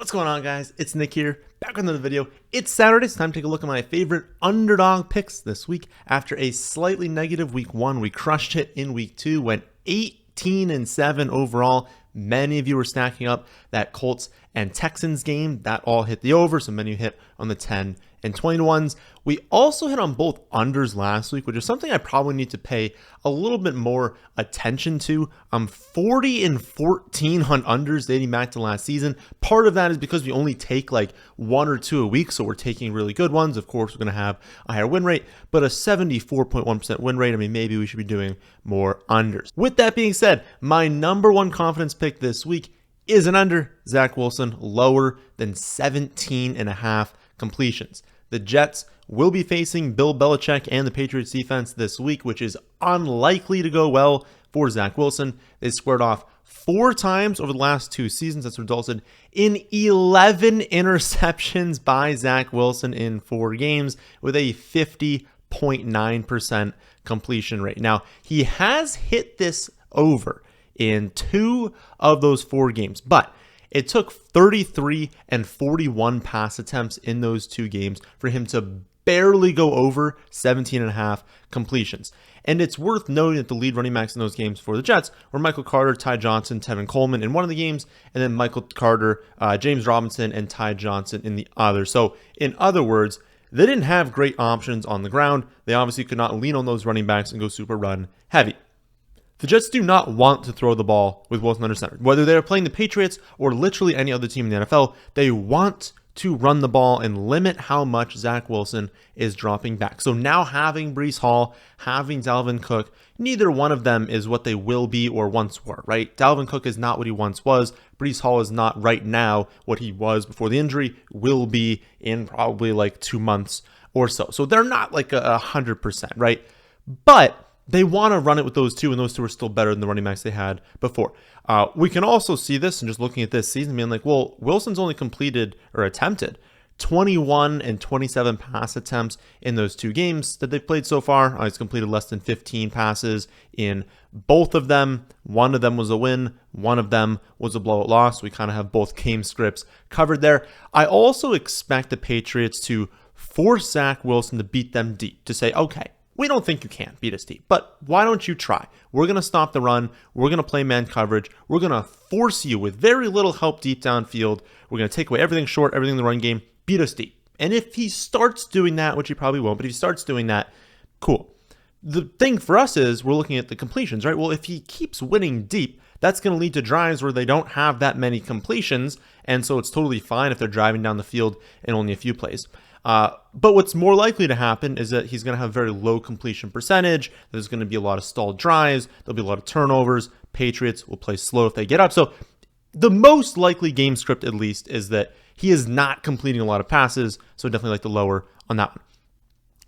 What's going on, guys? It's Nick here, back with another video. It's Saturday, so time to take a look at my favorite underdog picks this week. After a slightly negative week 1, we crushed it in week 2, went 18-7 overall. Many of you were stacking up that Colts and Texans game. That all hit the over, so many hit on the 10 and 20 to ones. We also hit on both unders last week, which is something I probably need to pay a little bit more attention to. I'm 40-14 on unders dating back to last season. Part of that is because we only take like 1 or 2 a week, so we're taking really good ones. Of course, we're going to have a higher win rate, but a 74.1% win rate. I mean, maybe we should be doing more unders. With that being said, my number one confidence pick this week is an under. Zach Wilson, lower than 17.5 completions. The Jets will be facing Bill Belichick and the Patriots defense this week, which is unlikely to go well for Zach Wilson. They squared off 4 times over the last 2 seasons. That's resulted in 11 interceptions by Zach Wilson in 4 games with a 50.9% completion rate. Now, he has hit this over in 2 of those 4 games, but it took 33 and 41 pass attempts in those 2 games for him to barely go over 17.5 completions. And it's worth noting that the lead running backs in those games for the Jets were Michael Carter, Ty Johnson, Tevin Coleman in one of the games, and then Michael Carter, James Robinson, and Ty Johnson in the other. So in other words, they didn't have great options on the ground. They obviously could not lean on those running backs and go super run heavy. The Jets do not want to throw the ball with Wilson under center. Whether they're playing the Patriots or literally any other team in the NFL, they want to run the ball and limit how much Zach Wilson is dropping back. So now having Breece Hall, having Dalvin Cook, neither one of them is what they will be or once were, right? Dalvin Cook is not what he once was. Breece Hall is not right now what he was before the injury, will be in probably like 2 months or so. So they're not like 100%, right? But they want to run it with those 2, and those 2 are still better than the running backs they had before. We can also see this, and just looking at this season, being like, well, Wilson's only completed or attempted 21 and 27 pass attempts in those 2 games that they've played so far. He's completed less than 15 passes in both of them. One of them was a win. One of them was a blowout loss. We kind of have both game scripts covered there. I also expect the Patriots to force Zach Wilson to beat them deep, to say, okay, we don't think you can beat us deep, but why don't you try? We're going to stop the run. We're going to play man coverage. We're going to force you with very little help deep downfield. We're going to take away everything short, everything in the run game, beat us deep. And if he starts doing that, which he probably won't, but if he starts doing that, cool. The thing for us is we're looking at the completions, right? Well, if he keeps winning deep, that's going to lead to drives where they don't have that many completions, and so it's totally fine if they're driving down the field in only a few plays. But what's more likely to happen is that he's going to have very low completion percentage. There's going to be a lot of stalled drives. There'll be a lot of turnovers. Patriots will play slow if they get up. So the most likely game script, at least, is that he is not completing a lot of passes. So definitely like the lower on that one.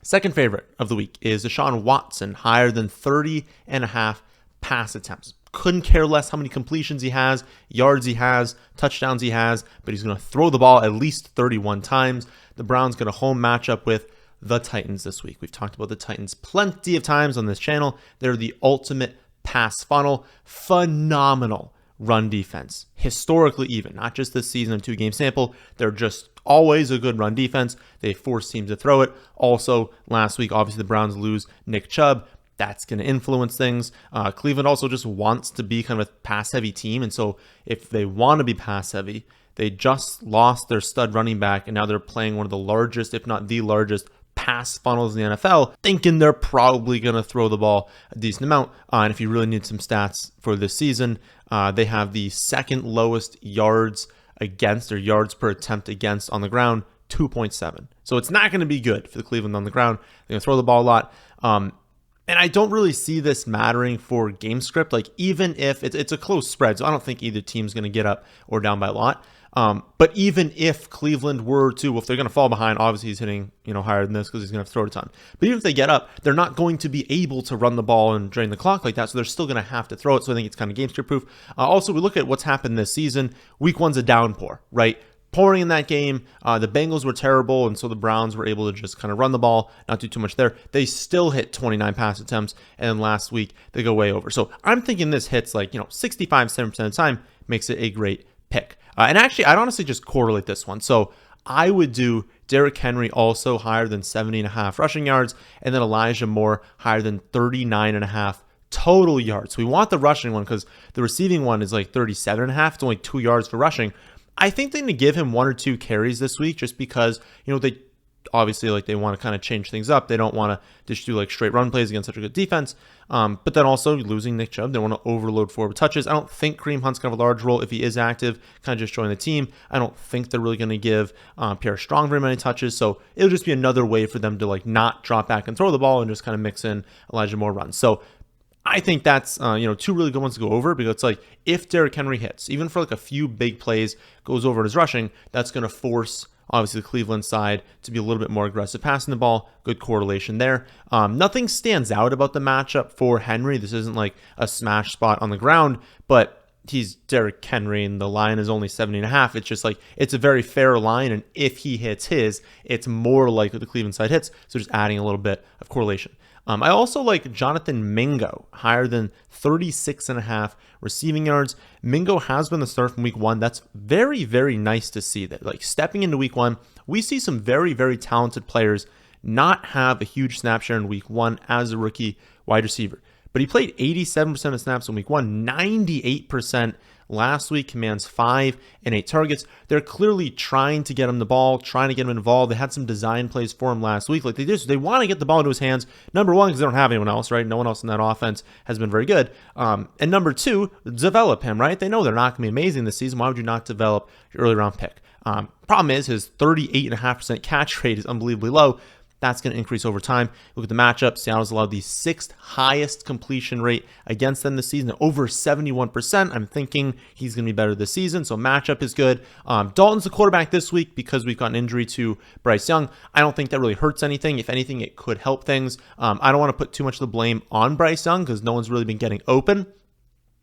Second favorite of the week is Deshaun Watson, higher than 30.5 pass attempts. Couldn't care less how many completions he has, yards he has, touchdowns he has, but he's going to throw the ball at least 31 times. The Browns get a home matchup with the Titans this week. We've talked about the Titans plenty of times on this channel. They're the ultimate pass funnel. Phenomenal run defense. Historically even, not just this season, a 2-game sample. They're just always a good run defense. They force teams to throw it. Also, last week, obviously the Browns lose Nick Chubb. That's going to influence things. Cleveland also just wants to be kind of a pass-heavy team. And so if they want to be pass-heavy, they just lost their stud running back, and now they're playing one of the largest, if not the largest, pass funnels in the NFL, thinking they're probably going to throw the ball a decent amount. And if you really need some stats for this season, they have the second lowest yards against, or yards per attempt against on the ground, 2.7. So it's not going to be good for the Cleveland on the ground. They're going to throw the ball a lot. And I don't really see this mattering for game script. Like, even if it's a close spread, so I don't think either team's going to get up or down by a lot. But even if Cleveland were to, well, if they're going to fall behind, obviously he's hitting, higher than this because he's going to have to throw it a ton. But even if they get up, they're not going to be able to run the ball and drain the clock like that. So they're still going to have to throw it. So I think it's kind of game script proof. Also, we look at what's happened this season. Week 1's a downpour, right? Pouring in that game. The Bengals were terrible, and so the Browns were able to just kind of run the ball, not do too much there. They still hit 29 pass attempts, and then last week they go way over. So I'm thinking this hits like 65-70% of the time, makes it a great pick. And actually, I'd honestly just correlate this one. So I would do Derrick Henry also higher than 70.5 rushing yards, and then Elijah Moore higher than 39.5 total yards. So we want the rushing one because the receiving one is like 37.5. It's only 2 yards for rushing. I think they need to give him 1 or 2 carries this week just because, they obviously like they want to kind of change things up. They don't want to just do like straight run plays against such a good defense. But then also losing Nick Chubb, they want to overload forward touches. I don't think Kareem Hunt's going to have a large role if he is active, kind of just join the team. I don't think they're really going to give Pierre Strong very many touches. So it'll just be another way for them to like not drop back and throw the ball and just kind of mix in Elijah Moore runs. So I think that's, 2 really good ones to go over because it's like if Derrick Henry hits, even for like a few big plays, goes over in his rushing, that's going to force obviously the Cleveland side to be a little bit more aggressive passing the ball. Good correlation there. Nothing stands out about the matchup for Henry. This isn't like a smash spot on the ground, but he's Derrick Henry and the line is only 70.5. It's just like, it's a very fair line. And if he hits his, it's more likely the Cleveland side hits. So just adding a little bit of correlation. I also like Jonathan Mingo, higher than 36.5 receiving yards. Mingo has been the start from week 1. That's very, very nice to see that. Like stepping into week 1, we see some very, very talented players not have a huge snap share in week 1 as a rookie wide receiver. But he played 87% of snaps in week 1, 98% last week, commands 5 and 8 targets. They're clearly trying to get him the ball, trying to get him involved. They had some design plays for him last week. Like they want to get the ball into his hands. Number 1, because they don't have anyone else, right? No one else in that offense has been very good. And number 2, develop him, right? They know they're not going to be amazing this season. Why would you not develop your early round pick? Problem is his 38.5% catch rate is unbelievably low. That's going to increase over time. Look at the matchup. Seattle's allowed the 6th highest completion rate against them this season, over 71%. I'm thinking he's going to be better this season, so matchup is good. Dalton's the quarterback this week because we've got an injury to Bryce Young. I don't think that really hurts anything. If anything, it could help things. I don't want to put too much of the blame on Bryce Young because no one's really been getting open,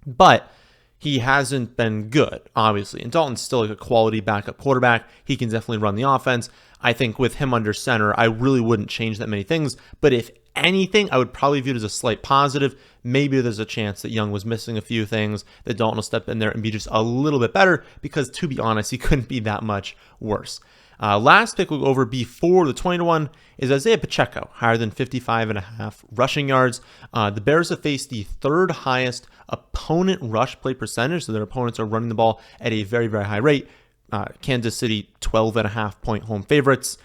but he hasn't been good, obviously. And Dalton's still like a quality backup quarterback. He can definitely run the offense. I think with him under center, I really wouldn't change that many things. But if anything, I would probably view it as a slight positive. Maybe there's a chance that Young was missing a few things, that Dalton will step in there and be just a little bit better because, to be honest, he couldn't be that much worse. Last pick we'll go over before the 20-1 is Isiah Pacheco, higher than 55.5 rushing yards. The Bears have faced the 3rd highest opponent rush play percentage, so their opponents are running the ball at a very, very high rate. Kansas City, 12.5 point home favorites.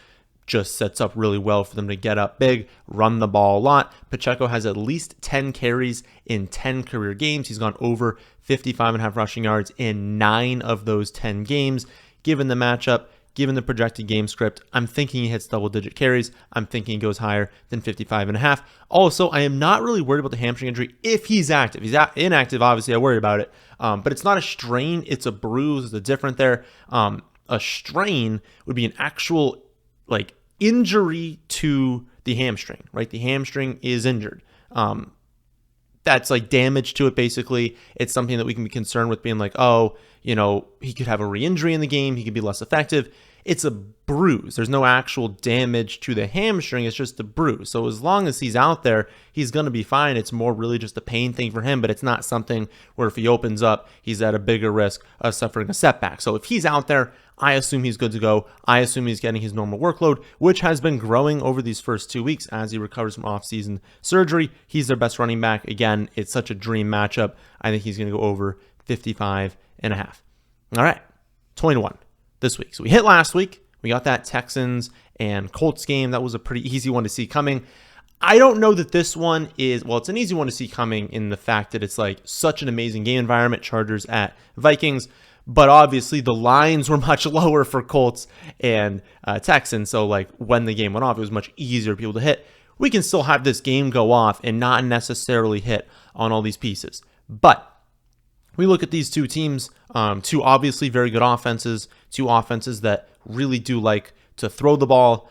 Just sets up really well for them to get up big, run the ball a lot. Pacheco has at least 10 carries in 10 career games. He's gone over 55.5 rushing yards in 9 of those 10 games. Given the matchup, given the projected game script, I'm thinking he hits double-digit carries. I'm thinking he goes higher than 55.5. Also, I am not really worried about the hamstring injury if he's active. He's inactive, obviously, I worry about it. But it's not a strain. It's a bruise. It's a different there. A strain would be an actual like injury to the hamstring, right? The hamstring is injured. That's like damage to it, basically. It's something that we can be concerned with being like, oh, he could have a re-injury in the game. He could be less effective. It's a bruise. There's no actual damage to the hamstring. It's just a bruise. So as long as he's out there, he's going to be fine. It's more really just a pain thing for him, but it's not something where if he opens up, he's at a bigger risk of suffering a setback. So if he's out there, I assume he's good to go. I assume he's getting his normal workload, which has been growing over these first 2 weeks as he recovers from off-season surgery. He's their best running back. Again, it's such a dream matchup. I think he's going to go over 55.5. All right, 20-1 this week. So we hit last week. We got that Texans and Colts game. That was a pretty easy one to see coming. I don't know that this one is, well, it's an easy one to see coming in the fact that it's like such an amazing game environment, Chargers at Vikings. But obviously the lines were much lower for Colts and Texans. So like when the game went off, it was much easier for people to hit. We can still have this game go off and not necessarily hit on all these pieces. But we look at these two teams, two obviously very good offenses, two offenses that really do like to throw the ball,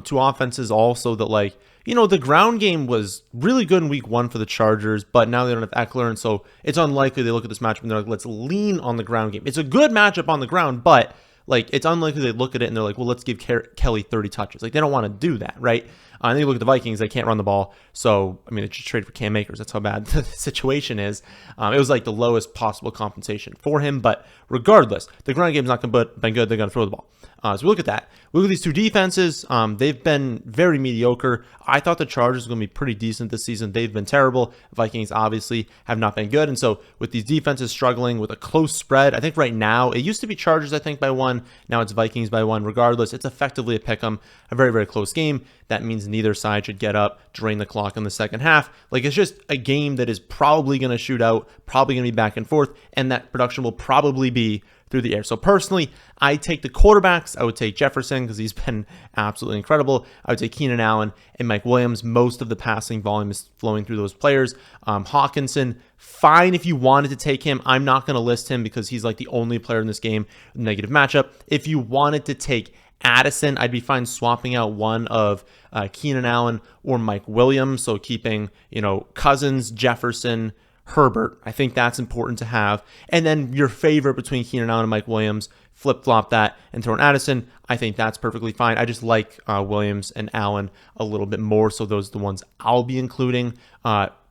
two offenses also that like, the ground game was really good in week 1 for the Chargers, but now they don't have Eckler, and so it's unlikely they look at this matchup and they're like, let's lean on the ground game. It's a good matchup on the ground, but like it's unlikely they look at it and they're like, well, let's give Kelly 30 touches. Like they don't want to do that, right? And then you look at the Vikings, they can't run the ball. So, I mean, they just traded for Cam Akers. That's how bad the situation is. It was like the lowest possible compensation for him. But regardless, the ground game's not been good. They're going to throw the ball. So we look at that. We look at these two defenses. They've been very mediocre. I thought the Chargers were going to be pretty decent this season. They've been terrible. Vikings obviously have not been good. And so with these defenses struggling with a close spread, I think right now, it used to be Chargers, I think, by 1. Now it's Vikings by 1. Regardless, it's effectively a pick 'em, a very, very close game. That means neither side should get up, drain the clock in the second half. Like, it's just a game that is probably going to shoot out, probably going to be back and forth, and that production will probably be through the air. So personally, I take the quarterbacks. I would take Jefferson because he's been absolutely incredible. I would take Keenan Allen and Mike Williams. Most of the passing volume is flowing through those players. Hawkinson, fine if you wanted to take him. I'm not going to list him because he's like the only player in this game with a negative matchup. If you wanted to take Addison, I'd be fine swapping out one of Keenan Allen or Mike Williams. So keeping, Cousins, Jefferson, Herbert. I think that's important to have. And then your favorite between Keenan Allen and Mike Williams, flip-flop that and throw in Addison. I think that's perfectly fine. I just like Williams and Allen a little bit more, so those are the ones I'll be including.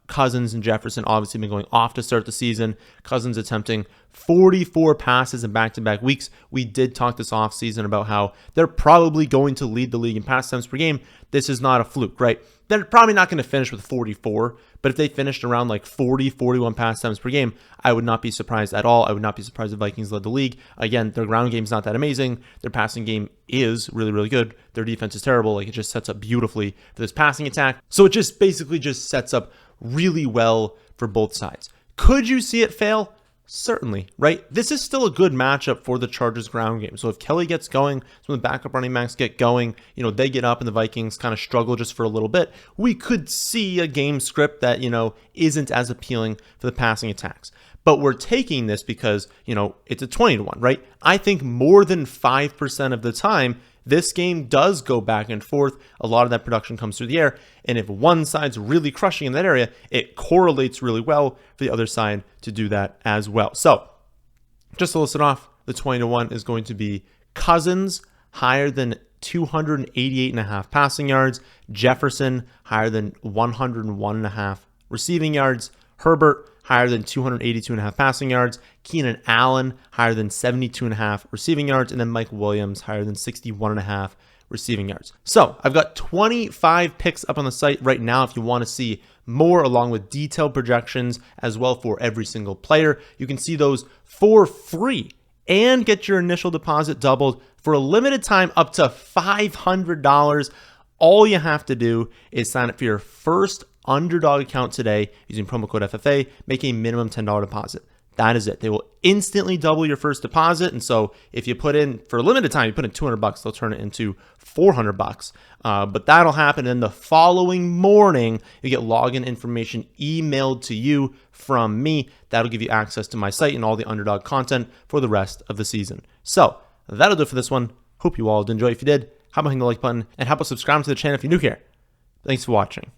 Cousins and Jefferson obviously been going off to start the season. Cousins attempting 44 passes in back-to-back weeks. We did talk this offseason about how they're probably going to lead the league in pass attempts per game. This is not a fluke, right? They're probably not going to finish with 44, but if they finished around like 40, 41 pass attempts per game, I would not be surprised at all. I would not be surprised if Vikings led the league. Again, their ground game is not that amazing. Their passing game is really, really good. Their defense is terrible. Like, it just sets up beautifully for this passing attack. So it just basically just sets up really well for both sides. Could you see it fail? Certainly, right? This is still a good matchup for the Chargers ground game. So if Kelly gets going, some of the backup running backs get going, they get up and the Vikings kind of struggle just for a little bit, we could see a game script that, isn't as appealing for the passing attacks. But we're taking this because, it's a 20-1, right? I think more than 5% of the time, this game does go back and forth. A lot of that production comes through the air. And if one side's really crushing in that area, it correlates really well for the other side to do that as well. So just to list it off, the 20-1 is going to be Cousins higher than 288.5 passing yards, Jefferson higher than 101.5 receiving yards, Herbert higher than 282.5 passing yards, Keenan Allen higher than 72.5 receiving yards, and then Mike Williams higher than 61.5 receiving yards. So I've got 25 picks up on the site right now if you want to see more, along with detailed projections as well for every single player. You can see those for free and get your initial deposit doubled for a limited time up to $500. All you have to do is sign up for your first Underdog account today using promo code FFA, make a minimum $10 deposit. That is it. They will instantly double your first deposit. And so if you put in, for a limited time, you put in $200, they'll turn it into $400. But that'll happen. And the following morning, you get login information emailed to you from me. That'll give you access to my site and all the Underdog content for the rest of the season. So that'll do it for this one. Hope you all did enjoy. If you did, how about hitting the like button and how about subscribing to the channel if you're new here? Thanks for watching.